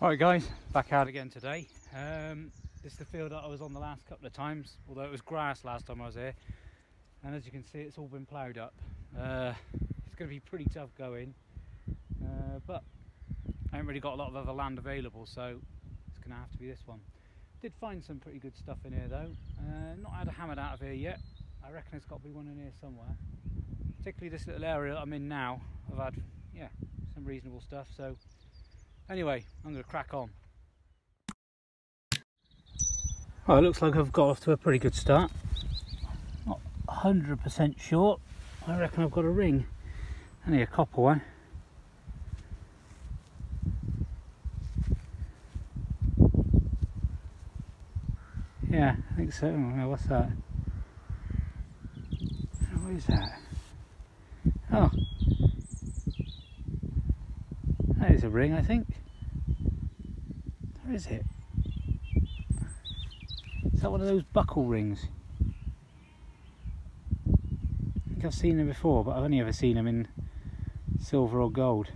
Alright guys, back out again today. This is the field that I was on the last couple of times, although it was grass last time I was here. And as you can see, it's all been ploughed up. It's going to be pretty tough going, but I haven't really got a lot of other land available, so it's going to have to be this one. Did find some pretty good stuff in here though. Not had a hammered out of here yet. I reckon there's got to be one in here somewhere. Particularly this little area that I'm in now, I've had some reasonable stuff. So anyway, I'm going to crack on. Well, it looks like I've got off to a pretty good start. Not 100% sure. I reckon I've got a ring. Only a copper one. Yeah, I think so. Oh, what's that? What is that? Oh, that is a ring, I think. Where is it? Is that one of those buckle rings? I think I've seen them before, but I've only ever seen them in silver or gold.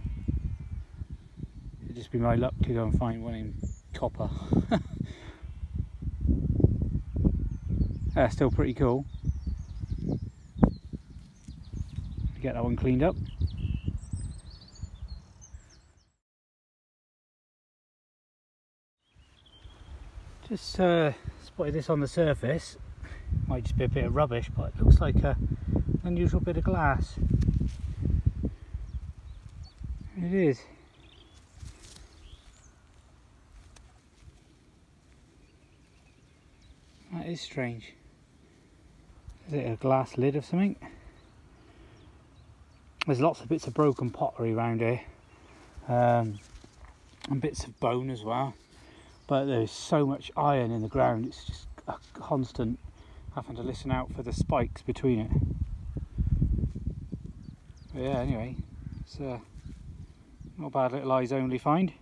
It'd just be my luck to go and find one in copper. Still pretty cool. Get that one cleaned up. Just spotted this on the surface. Might just be a bit of rubbish, but it looks like an unusual bit of glass. It is. That is strange. Is it a glass lid of something? There's lots of bits of broken pottery around here, and bits of bone as well. But there's so much iron in the ground, it's just a constant having to listen out for the spikes between it. But yeah, anyway, it's not a bad little eyes only find.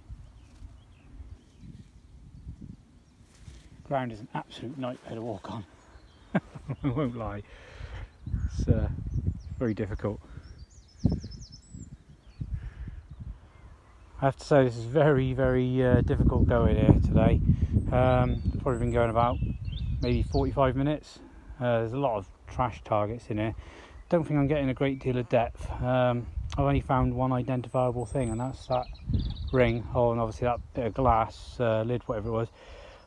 Ground is an absolute nightmare to walk on. I won't lie. It's very difficult. I have to say this is very difficult going here today. Probably been going about maybe 45 minutes. There's a lot of trash targets in here. Don't think I'm getting a great deal of depth. I've only found one identifiable thing, and that's that ring. Oh, and obviously that bit of glass lid, whatever it was.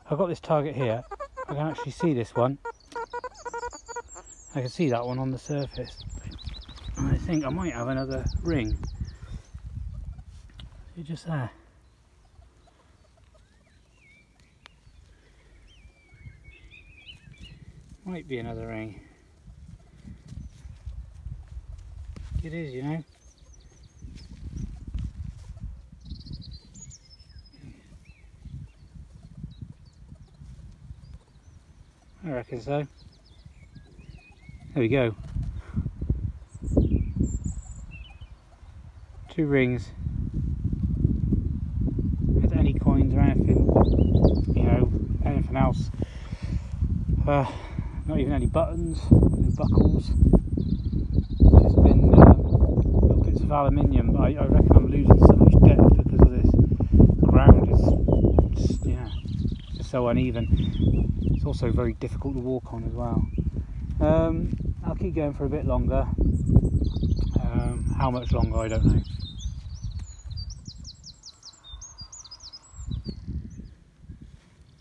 I've got this target here. I can actually see this one. I can see that one on the surface. And I think I might have another ring. You're just there. Might be another ring. It is, you know. I reckon so. There we go. 2 rings. With any coins or anything, you know, anything else. Not even any buttons, no buckles. Just been little bits of aluminium. But I reckon I'm losing so much depth because of this. Ground is just so uneven. It's also very difficult to walk on as well. I'll keep going for a bit longer. How much longer, I don't know.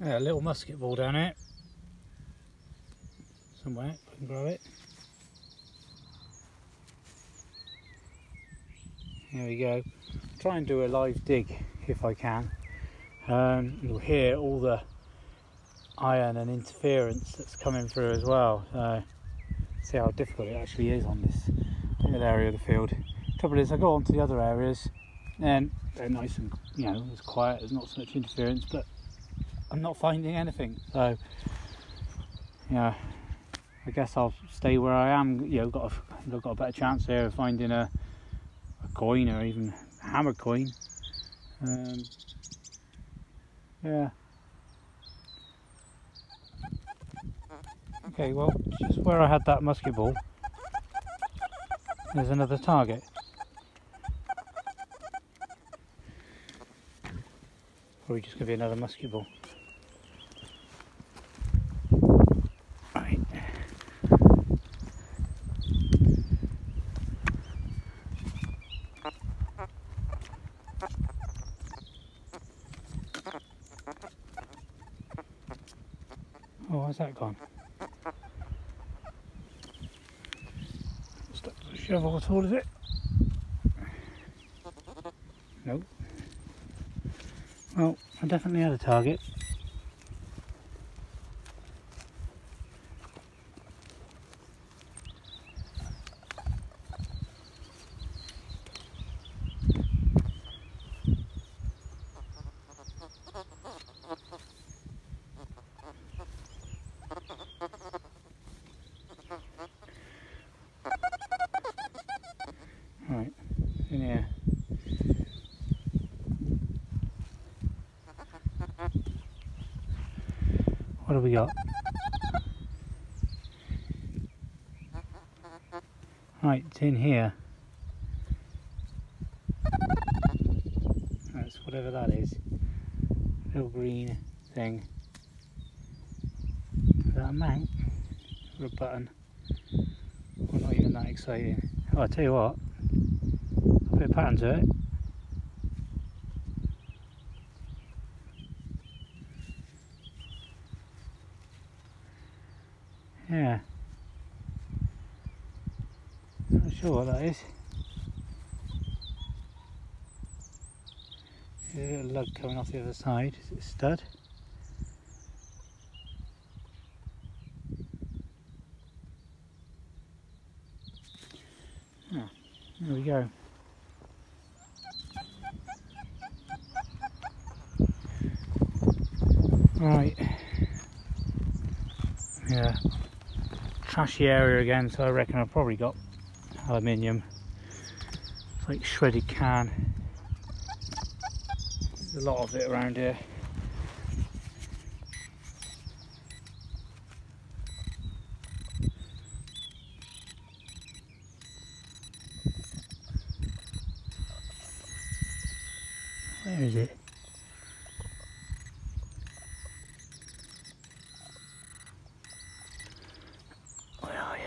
Yeah, a little musket ball down here. Somewhere, if I can grab it. There we go. Try and do a live dig if I can. You'll hear all the iron and interference that's coming through as well. So see how difficult it actually is on this little area of the field. Trouble is, I go on to the other areas and they're nice and, you know, it's quiet. There's not so much interference, but I'm not finding anything. So yeah, I guess I'll stay where I am. You know, I've got a better chance here of finding a coin or even a hammer coin. Yeah. Okay, well, just where I had that musket ball, there's another target. Probably just going to be another musket ball. Right. Oh, where's that gone? Stuck to the shovel at all, is it? Nope. Well, I definitely had a target. Right, in here. What have we got? Right, it's in here. That's whatever that is. Little green thing. Is that a mount? Or a button? Well, not even that exciting. Oh, I'll tell you what. A bit of pattern to it. Yeah. Not sure what that is. There's a little lug coming off the other side. Is it a stud? Oh, there we go. Right. Yeah. Trashy area again, so I reckon I've probably got aluminium. It's like shredded can. There's a lot of it around here. Where is it? Where are you?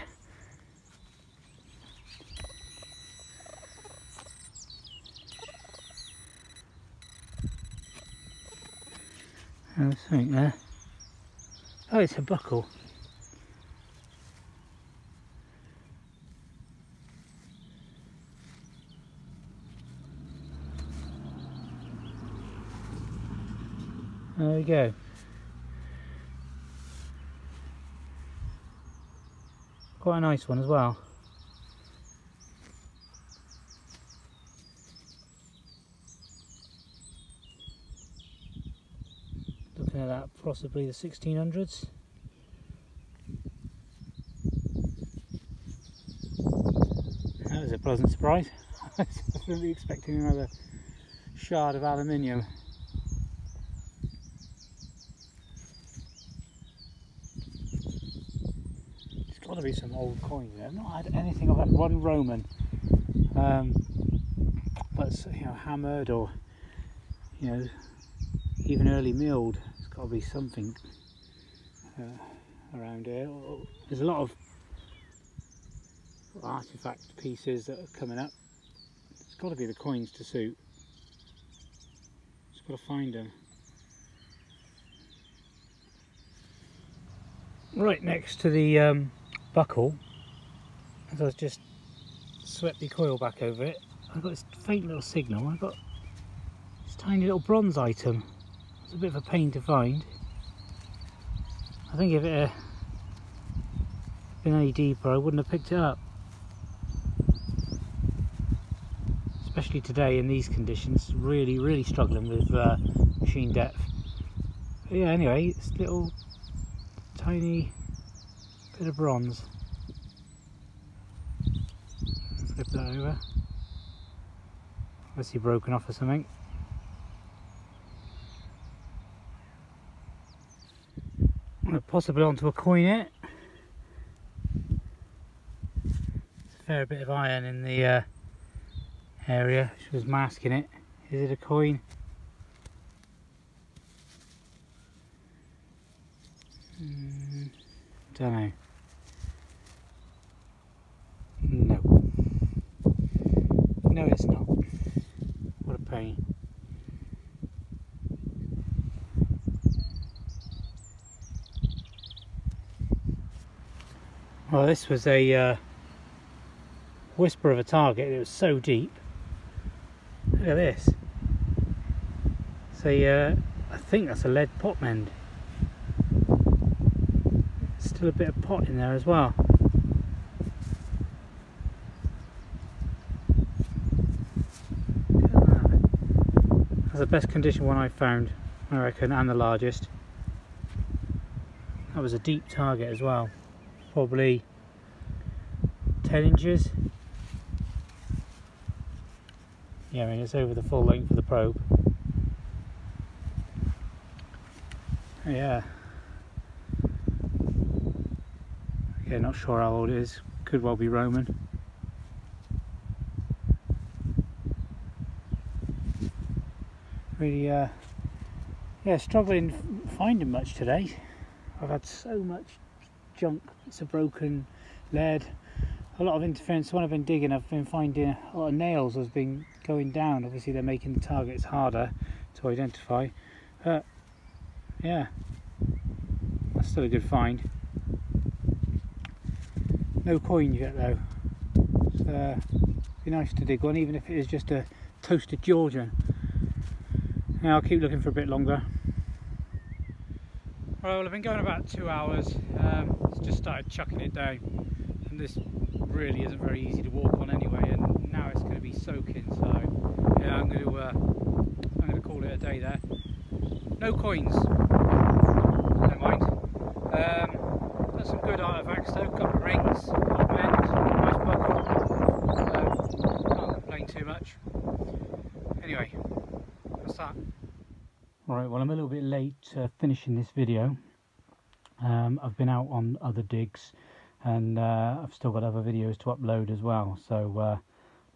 There's something there. Oh, it's a buckle. There we go. Quite a nice one as well. Looking at that, possibly the 1600s. That was a pleasant surprise. I was really expecting another shard of aluminium. There's got to be some old coins there. I've not had anything of that. One Roman, but you know, hammered or even early milled. There's got to be something around here. There's a lot of artifact pieces that are coming up. It's got to be the coins to suit. Just got to find them. Right next to the buckle, as I was just swept the coil back over it, I've got this faint little signal. I've got this tiny little bronze item. It's a bit of a pain to find. I think if it had been any deeper I wouldn't have picked it up. Especially today in these conditions, really struggling with machine depth. But yeah, anyway, it's little tiny bit of bronze. Flip that over. Obviously broken off or something. Possibly onto a coin here. There's a fair bit of iron in the area which was masking it. Is it a coin? Don't know. No. No, it's not. What a pain. Well, this was a whisper of a target. It was so deep. Look at this. So I think that's a lead pot mend. Still a bit of pot in there as well. Look at that. That's the best condition one I found, I reckon, and the largest. That was a deep target as well. Probably 10 inches. Yeah, I mean it's over the full length of the probe. Yeah. Yeah, not sure how old it is. Could well be Roman. Really, yeah, struggling finding much today. I've had so much junk. It's a broken lead, a lot of interference. When I've been digging, I've been finding a lot of nails has been going down. Obviously they're making the targets harder to identify, but yeah, that's still a good find. No coin yet though. It's be nice to dig one, even if it is just a toasted Georgian. Now I'll keep looking for a bit longer. Well, I've been going about 2 hours. It's just started chucking it down, and this really isn't very easy to walk on anyway. And now it's going to be soaking, so yeah, I'm going to call it a day there. No coins. Never mind. Got some good artifacts though. Got the rings, got bends, nice buckle. Can't complain too much. Anyway, that's that. Right, well I'm a little bit late finishing this video. I've been out on other digs, and I've still got other videos to upload as well, so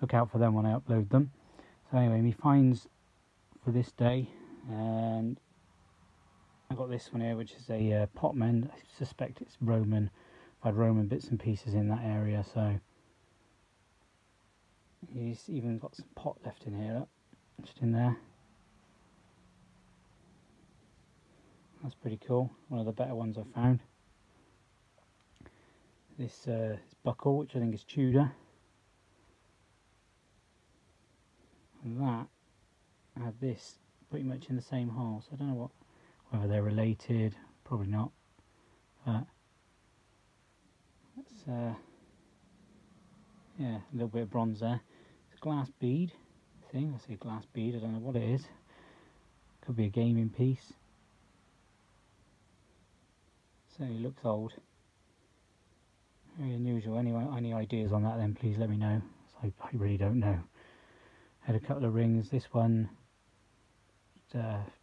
look out for them when I upload them. So anyway, my finds for this day, and I've got this one here, which is a pot mend. I suspect it's Roman. I've had Roman bits and pieces in that area, so he's even got some pot left in here, look, just in there. That's pretty cool. One of the better ones I've found. This buckle, which I think is Tudor. And that had this pretty much in the same hole. So I don't know whether they're related. Probably not. But that's yeah, a little bit of bronze there. It's a glass bead thing. I say glass bead. I don't know what it is. Could be a gaming piece. Certainly looks old. Very unusual. Anyway, any ideas on that then please let me know. So I really don't know. Had a couple of rings. This one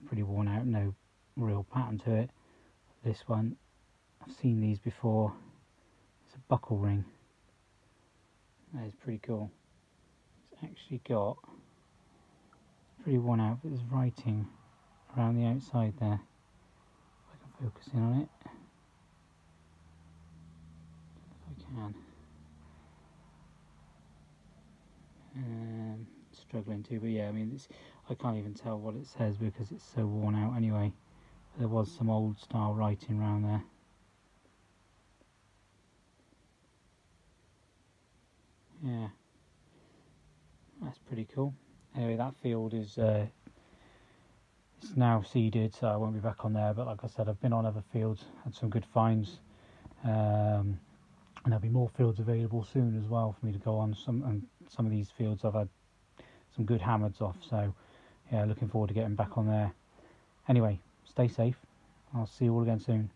pretty worn out, no real pattern to it. This one, I've seen these before. It's a buckle ring. That is pretty cool. It's actually got, it's pretty worn out, but there's writing around the outside there. If I can focus in on it. Can. Struggling to, but yeah, I mean, I can't even tell what it says because it's so worn out anyway. There was some old style writing around there. Yeah, that's pretty cool. Anyway, that field is it's now seeded, so I won't be back on there, but like I said, I've been on other fields, had some good finds. And there'll be more fields available soon as well for me to go on. Some of these fields I've had some good hammers off, so yeah, looking forward to getting back on there. Anyway, stay safe. I'll see you all again soon.